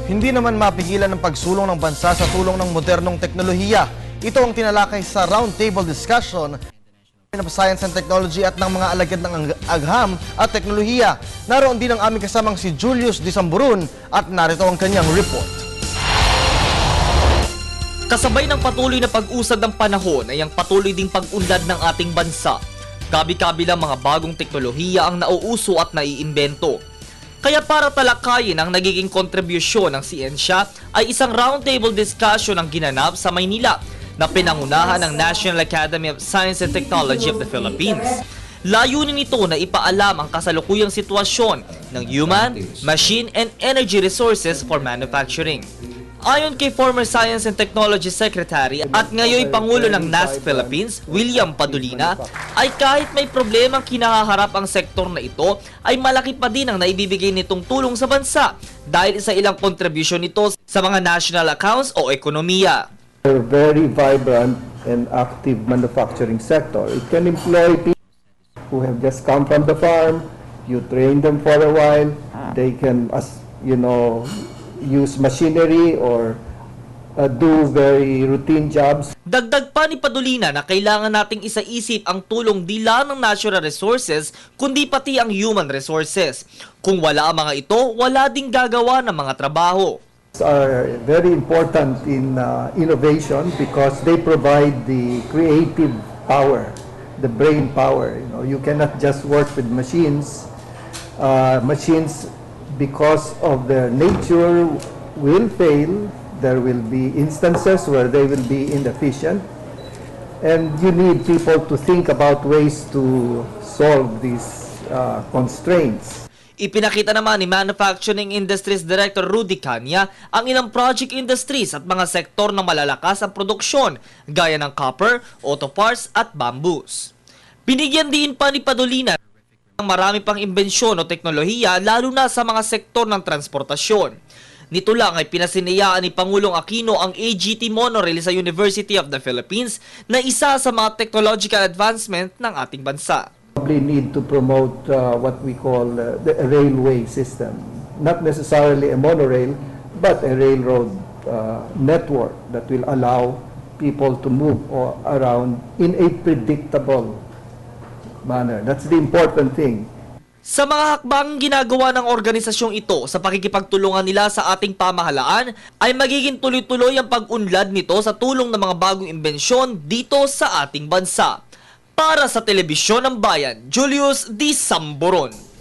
Hindi naman mapigilan ang pagsulong ng bansa sa tulong ng modernong teknolohiya. Ito ang tinalakay sa roundtable discussion ng Science and Technology at ng mga alagad ng agham at teknolohiya. Naroon din ang aming kasamang si Julius Disamburun at narito ang kanyang report. Kasabay ng patuloy na pag-usad ng panahon ay ang patuloy ding pag-unlad ng ating bansa. Kabi-kabilang mga bagong teknolohiya ang nauuso at naiimbento. Kaya para talakayin ang nagiging kontribusyon ng siyensya ay isang roundtable discussion ang ginanap sa Maynila na pinangunahan ng National Academy of Science and Technology of the Philippines. Layunin nito na ipaalam ang kasalukuyang sitwasyon ng human, machine, and energy resources for manufacturing. Ayon kay former Science and Technology Secretary at ngayon Pangulo ng NASC Philippines, William Padolina, ay kahit may problemang kinahaharap ang sektor na ito, ay malaki pa din ang naibibigay nitong tulong sa bansa dahil sa ilang contribution nito sa mga national accounts o ekonomiya. A very vibrant and active manufacturing sector. It can employ people who have just come from the farm. You train them for a while. They can, use machinery or do very routine jobs. Dagdag pa ni Padolina na kailangan nating isaisip ang tulong di lang ng natural resources kundi pati ang human resources. Kung wala ang mga ito, wala ding gagawa ng mga trabaho. Are very important in innovation because they provide the creative power, the brain power. You cannot just work with machines. Machines, because of their nature, will fail. There will be instances where they will be inefficient, and you need people to think about ways to solve these constraints. Ipinakita naman ni Manufacturing Industries Director Rudy Canya ang ilang project industries at mga sektor na malalakas ang produksyon gaya ng copper, auto parts at bamboos. Binigyan din pa ni Padolina ng marami pang imbensyon o teknolohiya lalo na sa mga sektor ng transportasyon. Nito lang ay pinasinayaan ni Pangulong Aquino ang AGT monorail sa University of the Philippines na isa sa mga technological advancement ng ating bansa. Probably need to promote what we call the railway system. Not necessarily a monorail, but a railroad network that will allow people to move around in a predictable manner. That's the important thing. Sa mga hakbang ginagawa ng organisasyong ito sa pakikipagtulungan nila sa ating pamahalaan, ay magiging tuloy-tuloy ang pag-unlad nito sa tulong ng mga bagong imbensyon dito sa ating bansa. Para sa Telebisyon ng Bayan, Julius Disamburun.